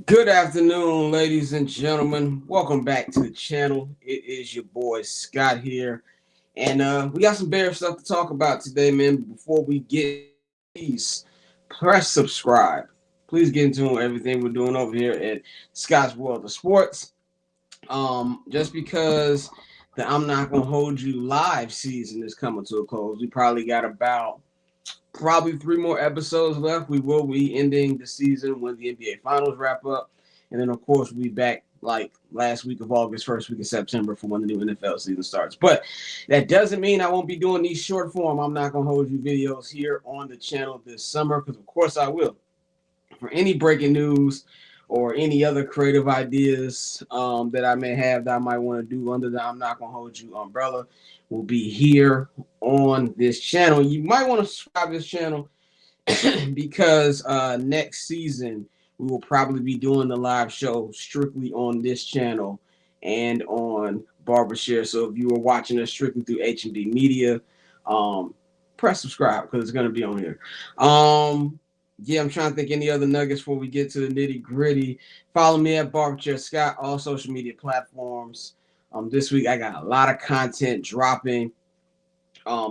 Good afternoon, ladies and gentlemen. Welcome back to the channel. It is your boy Scott here, and we got some bear stuff to talk about today, man. Before we get into it, please press subscribe. Please get into everything we're doing over here at Scott's World of Sports. Just because the I'm not gonna hold you live season is coming to a close, we probably got about probably three more episodes left. We will be ending the season when the NBA Finals wrap up, and then of course we'll be back like last week of August, first week of September for when the new NFL season starts. But that doesn't mean I won't be doing these short form. I'm not gonna hold you videos here on the channel this summer because of course I will. For any breaking news or any other creative ideas that I may have that I might want to do under the I'm not gonna hold you umbrella will be here on this channel. You might want to subscribe to this channel because next season we will probably be doing the live show strictly on this channel and on Barbershare. So if you were watching us strictly through H&D Media, um, press subscribe because it's going to be on here. Yeah, I'm trying to think any other nuggets before we get to the nitty gritty. Follow me at Barbershare Scott, all social media platforms. This week I got a lot of content dropping.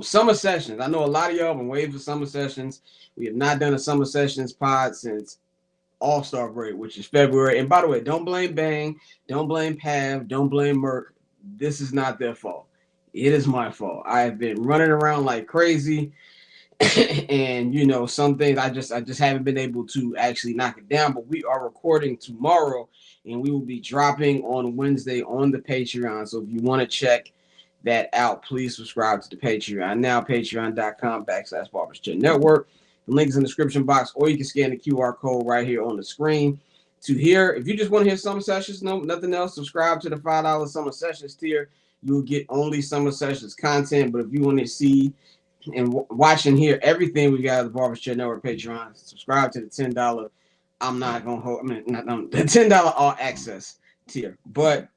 Summer sessions. I know a lot of y'all have been waiting for summer sessions. We have not done a summer sessions pod since All-Star break, which is February. And by the way, don't blame Bang, don't blame Pav, don't blame Merck. This is not their fault. It is my fault. I have been running around like crazy, and some things I just haven't been able to actually knock it down. But we are recording tomorrow, and we will be dropping on Wednesday on the Patreon. So if you want to check that out, please subscribe to the Patreon now, patreon.com/Barbershare Network. The link is in the description box, or you can scan the QR code right here on the screen to hear. If you just want to hear summer sessions, no, nothing else, subscribe to the $5 summer sessions tier. You'll get only summer sessions content. But if you want to see and watch and hear everything we got at the Barbershare Network Patreon, subscribe to the $10. I'm not gonna hold. I mean, not the $10 all access tier. But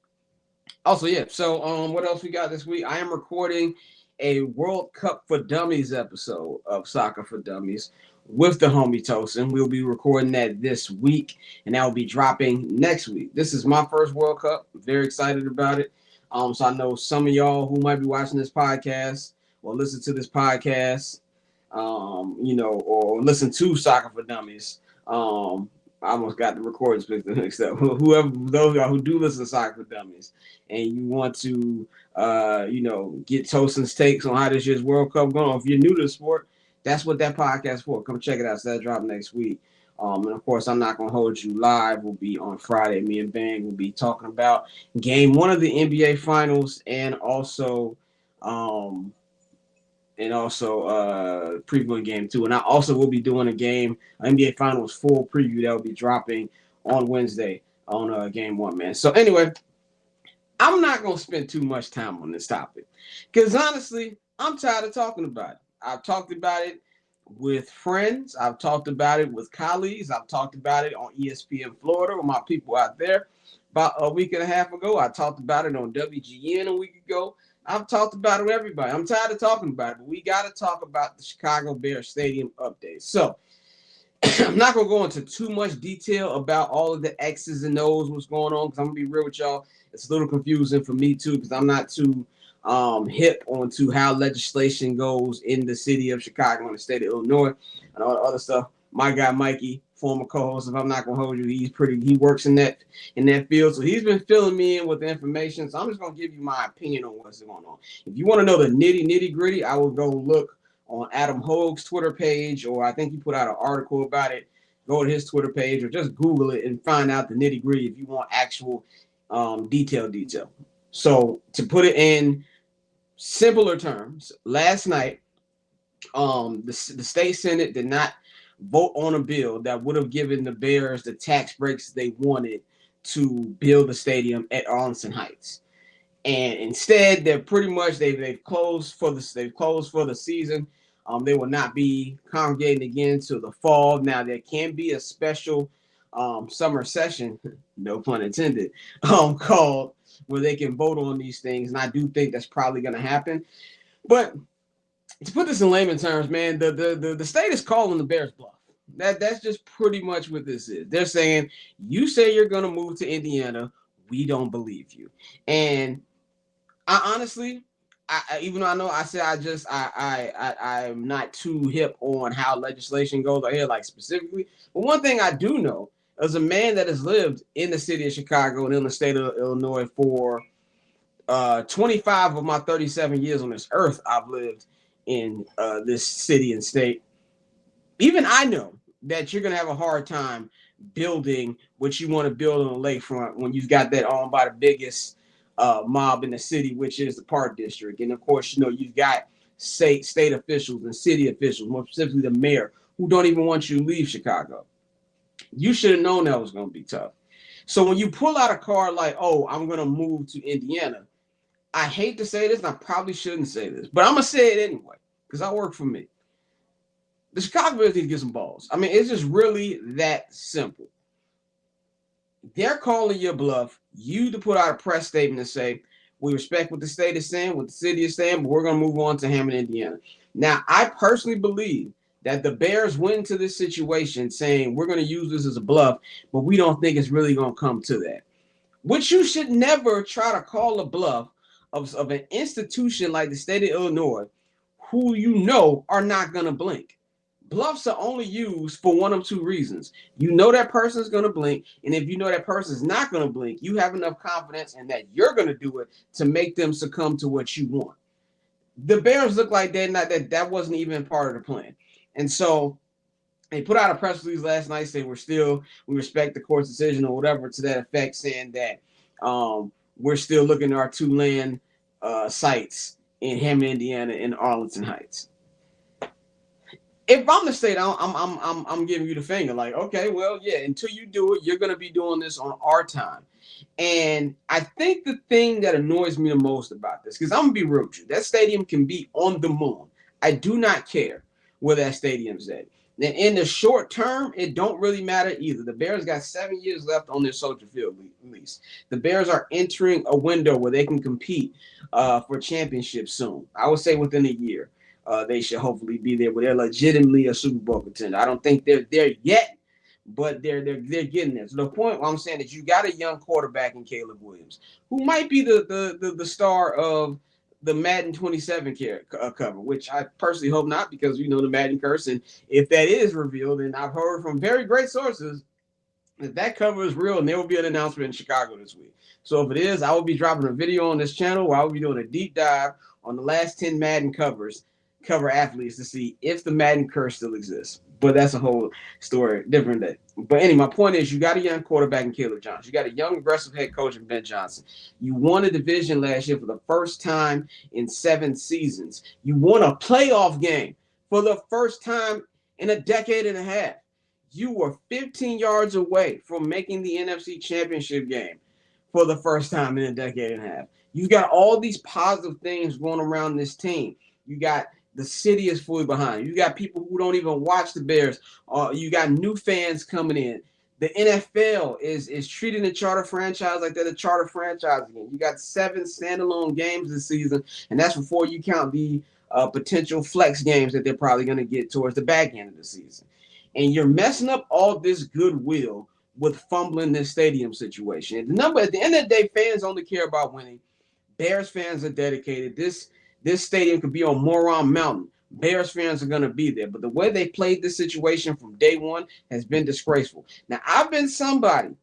also, yeah. So, what else we got this week? I am recording a World Cup for Dummies episode of Soccer for Dummies with the homie Tosin. We'll be recording that this week, and that will be dropping next week. This is my first World Cup. I'm very excited about it. So I know some of y'all who might be watching this podcast or listen to this podcast, or listen to Soccer for Dummies. I almost got the recording mixed up. Whoever, those of y'all who do listen to Soccer for Dummies, and you want to, get Tosin's takes on how this year's World Cup going. If you're new to the sport, that's what that podcast is for. Come check it out. So that drop next week. And of course, I'm not gonna hold you live. We'll be on Friday. Me and Bang will be talking about Game 1 of the NBA Finals, and also previewing Game 2. And I also will be doing a game NBA Finals full preview that will be dropping on Wednesday on Game 1, man. So anyway, I'm not going to spend too much time on this topic because honestly, I'm tired of talking about it. I've talked about it with friends. I've talked about it with colleagues. I've talked about it on ESPN Florida with my people out there. About a week and a half ago, I talked about it on WGN a week ago. I've talked about it with everybody. I'm tired of talking about it, but we got to talk about the Chicago Bears Stadium update. So I'm not going to go into too much detail about all of the X's and O's, what's going on, because I'm going to be real with y'all. It's a little confusing for me, too, because I'm not too hip onto how legislation goes in the city of Chicago and the state of Illinois and all the other stuff. My guy, Mikey, former co-host, if I'm not going to hold you, he works in that field. So he's been filling me in with the information. So I'm just going to give you my opinion on what's going on. If you want to know the nitty gritty, I will go look on Adam Hogue's Twitter page, or I think he put out an article about it. Go to his Twitter page or just Google it and find out the nitty gritty if you want actual detail. So to put it in simpler terms, last night, the state Senate did not vote on a bill that would have given the Bears the tax breaks they wanted to build the stadium at Arlington Heights. And instead, they're pretty much they've closed for the season. They will not be congregating again till the fall. Now there can be a special summer session, no pun intended, called where they can vote on these things, and I do think that's probably going to happen. But to put this in layman terms, man, the state is calling the Bears bluff. That's just pretty much what this is. They're saying you say you're gonna move to Indiana, we don't believe you. And I honestly, even though I know I said I'm not too hip on how legislation goes right here, like specifically. But one thing I do know as a man that has lived in the city of Chicago and in the state of Illinois for 25 of my 37 years on this earth, I've lived in this city and state. Even I know that you're gonna have a hard time building what you want to build on the lakefront when you've got that owned by the biggest mob in the city, which is the Park District. And of course, you've got state officials and city officials, more specifically the mayor, who don't even want you to leave Chicago. You should have known that was going to be tough. So when you pull out a card like, oh, I'm going to move to Indiana, I hate to say this, and I probably shouldn't say this, but I'm going to say it anyway because I work for me. The Chicago Bears need to get some balls. I mean, it's just really that simple. They're calling your bluff. You to put out a press statement and say, we respect what the state is saying, what the city is saying, but we're going to move on to Hammond, Indiana. Now, I personally believe that the Bears went into this situation saying we're going to use this as a bluff, but we don't think it's really going to come to that. Which you should never try to call a bluff of an institution like the state of Illinois, who you know are not going to blink. Bluffs are only used for one of two reasons. You know that person's going to blink, and if you know that person's not going to blink, you have enough confidence in that you're going to do it to make them succumb to what you want. The Bears look like that wasn't even part of the plan. And so they put out a press release last night saying we respect the court's decision or whatever to that effect, saying that we're still looking at our two land sites in Hammond, Indiana, and Arlington Heights. If I'm the state, I'm giving you the finger. Like, okay, well, yeah. Until you do it, you're gonna be doing this on our time. And I think the thing that annoys me the most about this, because I'm gonna be real with you, that stadium can be on the moon. I do not care where that stadium's at. And in the short term, it don't really matter either. The Bears got 7 years left on their Soldier Field lease. The Bears are entering a window where they can compete for championships soon. I would say within a year. They should hopefully be there, but they're legitimately a Super Bowl contender. I don't think they're there yet, but they're getting there. So the point I'm saying is you got a young quarterback in Caleb Williams, who might be the star of the Madden 27 cover, which I personally hope not, because the Madden curse. And if that is revealed, and I've heard from very great sources that cover is real, and there will be an announcement in Chicago this week. So if it is, I will be dropping a video on this channel where I will be doing a deep dive on the last 10 Madden cover athletes to see if the Madden curse still exists. But that's a whole story, different day. But anyway, my point is you got a young quarterback in Caleb Johnson. You got a young, aggressive head coach in Ben Johnson. You won a division last year for the first time in 7 seasons. You won a playoff game for the first time in a decade and a half. You were 15 yards away from making the NFC Championship game for the first time in a decade and a half. You've got all these positive things going around this team. You got the city is fully behind. You got people who don't even watch the Bears. You got new fans coming in. The NFL is treating the charter franchise like they're the charter franchise again. You got 7 standalone games this season, and that's before you count the potential flex games that they're probably going to get towards the back end of the season. And you're messing up all this goodwill with fumbling this stadium situation. At the end of the day, fans only care about winning. Bears fans are dedicated. This stadium could be on Moron Mountain. Bears fans are going to be there. But the way they played this situation from day one has been disgraceful. Now, I've been somebody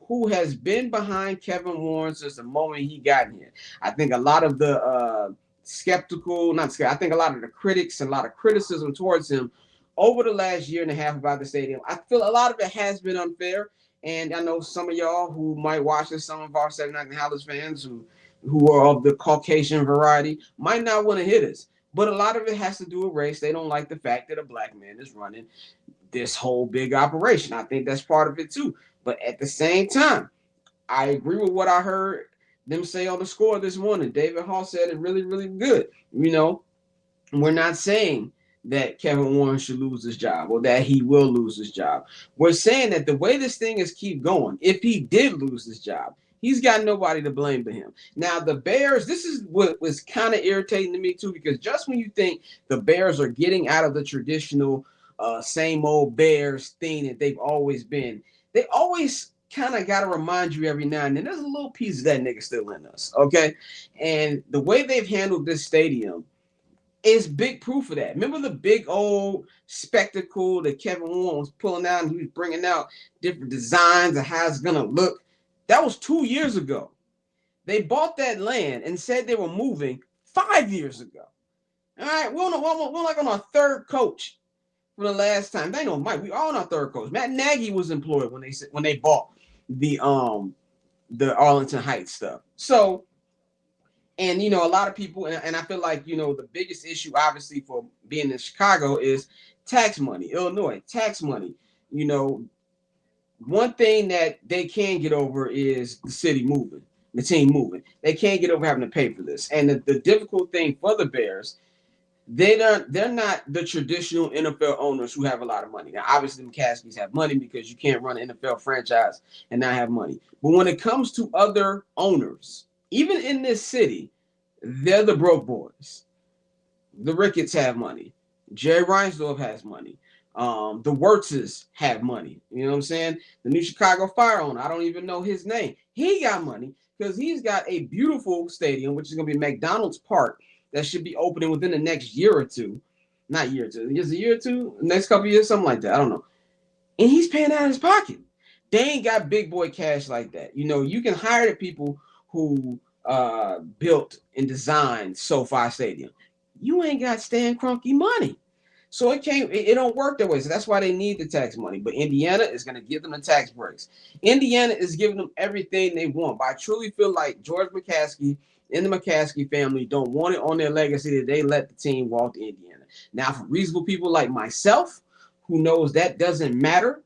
who has been behind Kevin Warren since the moment he got here. I think a lot of the I think a lot of the critics and a lot of criticism towards him over the last year and a half about the stadium, I feel a lot of it has been unfair. And I know some of y'all who might watch this, some of our 79 Howlers fans who are of the Caucasian variety, might not want to hit us. But a lot of it has to do with race. They don't like the fact that a black man is running this whole big operation. I think that's part of it too. But at the same time, I agree with what I heard them say on the score this morning. David Hall said it really, really good. We're not saying that Kevin Warren should lose his job or that he will lose his job. We're saying that the way this thing is keep going, if he did lose his job, he's got nobody to blame but him. Now, the Bears, this is what was kind of irritating to me too, because just when you think the Bears are getting out of the traditional same old Bears thing that they've always been. They always kind of got to remind you every now and then there's a little piece of that nigga still in us, okay? And the way they've handled this stadium is big proof of that. Remember the big old spectacle that Kevin Warren was pulling out and he was bringing out different designs of how it's going to look? That was 2 years ago. They bought that land and said they were moving 5 years ago. All right, we're like on our third coach from the last time. They know Mike. We all on our third coach. Matt Nagy was employed when they bought the Arlington Heights stuff. So, and a lot of people, and I feel like the biggest issue, obviously, for being in Chicago is tax money. Illinois tax money. One thing that they can get over is the city moving, the team moving. They can't get over having to pay for this. And the difficult thing for the Bears, they're not the traditional NFL owners who have a lot of money. Now, obviously, the McCaskies have money because you can't run an NFL franchise and not have money. But when it comes to other owners, even in this city, they're the broke boys. The Ricketts have money. Jerry Reinsdorf has money. The Wirtzes have money. You know what I'm saying? The new Chicago Fire owner, I don't even know his name. He got money because he's got a beautiful stadium, which is going to be McDonald's Park, that should be opening within the next year or two. Not year or two. Is a year or two? Next couple of years, something like that. I don't know. And he's paying out of his pocket. They ain't got big boy cash like that. You can hire the people who built and designed SoFi Stadium. You ain't got Stan Kroenke money. So it don't work that way. So that's why they need the tax money. But Indiana is going to give them the tax breaks. Indiana is giving them everything they want. But I truly feel like George McCaskey and the McCaskey family don't want it on their legacy that they let the team walk to Indiana. Now, for reasonable people like myself, who knows that doesn't matter,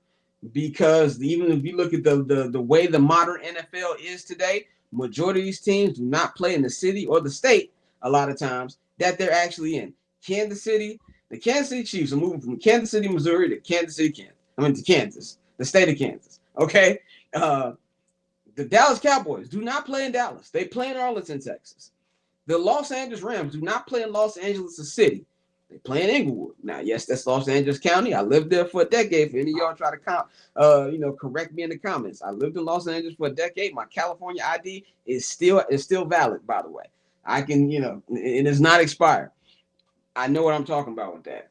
because even if you look at the way the modern NFL is today, majority of these teams do not play in the city or the state a lot of times that they're actually in. Kansas City, the Kansas City Chiefs are moving from Kansas City, Missouri to Kansas City, to Kansas, the state of Kansas. Okay? The Dallas Cowboys do not play in Dallas. They play in Arlington, Texas. The Los Angeles Rams do not play in Los Angeles, the city. They play in Inglewood. Now, yes, that's Los Angeles County. I lived there for a decade. For any of y'all try to correct me in the comments. I lived in Los Angeles for a decade. My California ID is still valid, by the way. I can, it is not expired. I know what I'm talking about with that.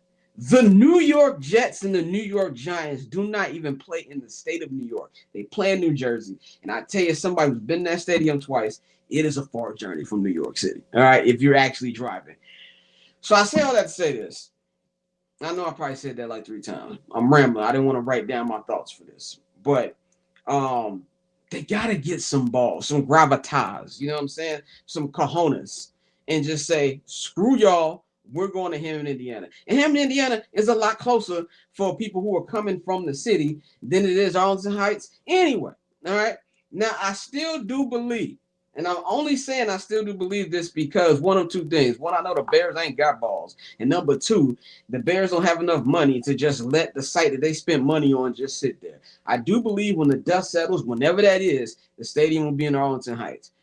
The New York Jets and the New York Giants do not even play in the state of New York. They play in New Jersey. And I tell you, somebody who's been in that stadium twice, it is a far journey from New York City. All right, if you're actually driving. So I say all that to say this. I know I probably said that like 3 times. I'm rambling. I didn't want to write down my thoughts for this. But they got to get some balls, some gravitas, you know what I'm saying? Some cojones. And just say, screw y'all. We're going to Hammond, Indiana. And Hammond, Indiana is a lot closer for people who are coming from the city than it is Arlington Heights anyway. All right. Now, I still do believe, and I'm only saying I still do believe this because one of two things. One, I know the Bears ain't got balls. And number two, the Bears don't have enough money to just let the site that they spent money on just sit there. I do believe when the dust settles, whenever that is, the stadium will be in Arlington Heights.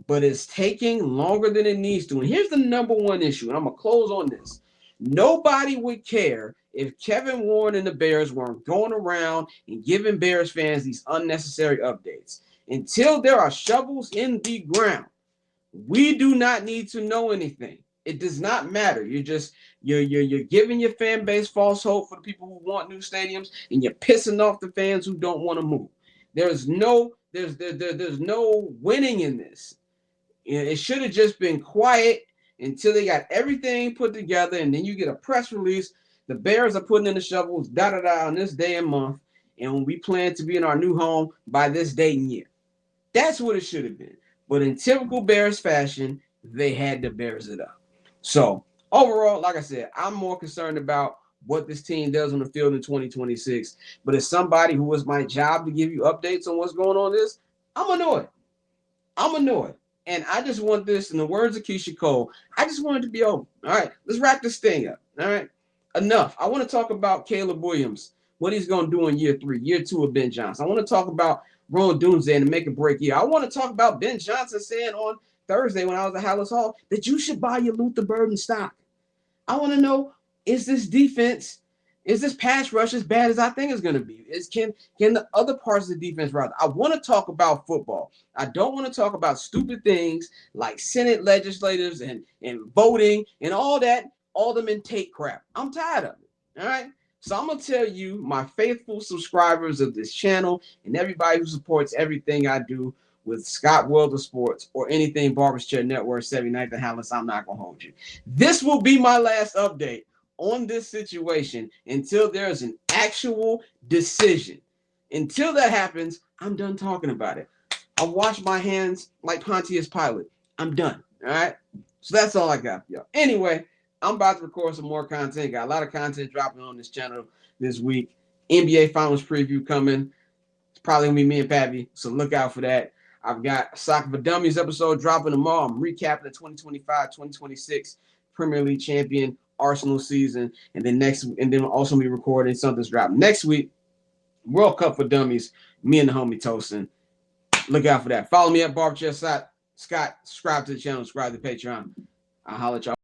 But it's taking longer than it needs to. And here's the number one issue, and I'm going to close on this. Nobody would care if Kevin Warren and the Bears weren't going around and giving Bears fans these unnecessary updates. Until there are shovels in the ground, we do not need to know anything. It does not matter. You're giving your fan base false hope for the people who want new stadiums, and you're pissing off the fans who don't want to move. There's no winning in this. It should have just been quiet until they got everything put together, and then you get a press release. The Bears are putting in the shovels, on this day and month, and we plan to be in our new home by this date and year. That's what it should have been. But in typical Bears fashion, they had to Bears it up. So overall, like I said, I'm more concerned about what this team does on the field in 2026. But as somebody who was my job to give you updates on what's going on this, I'm annoyed. And I just want this, in the words of Keisha Cole, I just want it to be over. All right, let's wrap this thing up. All right, enough. I want to talk about Caleb Williams, what he's going to do in year 3, year 2 of Ben Johnson. I want to talk about Ron Doomsday and the make or break year. I want to talk about Ben Johnson saying on Thursday when I was at Hallis Hall that you should buy your Luther Burden stock. I want to know, is this defense Is this pass rush as bad as I think it's going to be? Can the other parts of the defense rise? I want to talk about football. I don't want to talk about stupid things like Senate legislators and voting and all that alderman take crap. I'm tired of it. All right. So I'm going to tell you, my faithful subscribers of this channel and everybody who supports everything I do with Scott World of Sports or anything Barber's Chair Network, 79th and Hallis, I'm not going to hold you. This will be my last update on this situation until there's an actual decision. Until that happens, I'm done talking about it. I wash my hands like Pontius Pilate. I'm done. All right. So that's all I got, y'all. Anyway, I'm about to record some more content. Got a lot of content dropping on this channel this week. NBA Finals preview coming. It's probably gonna be me and Pappy, so look out for that. I've got Soccer for Dummies episode dropping tomorrow. I'm recapping the 2025-2026 Premier League champion Arsenal season, and then we'll also be recording something's dropping next week. World Cup for Dummies. Me and the homie Tosin. Look out for that. Follow me at Barberchair Scott. Subscribe to the channel. Subscribe to Patreon. I'll holler at y'all.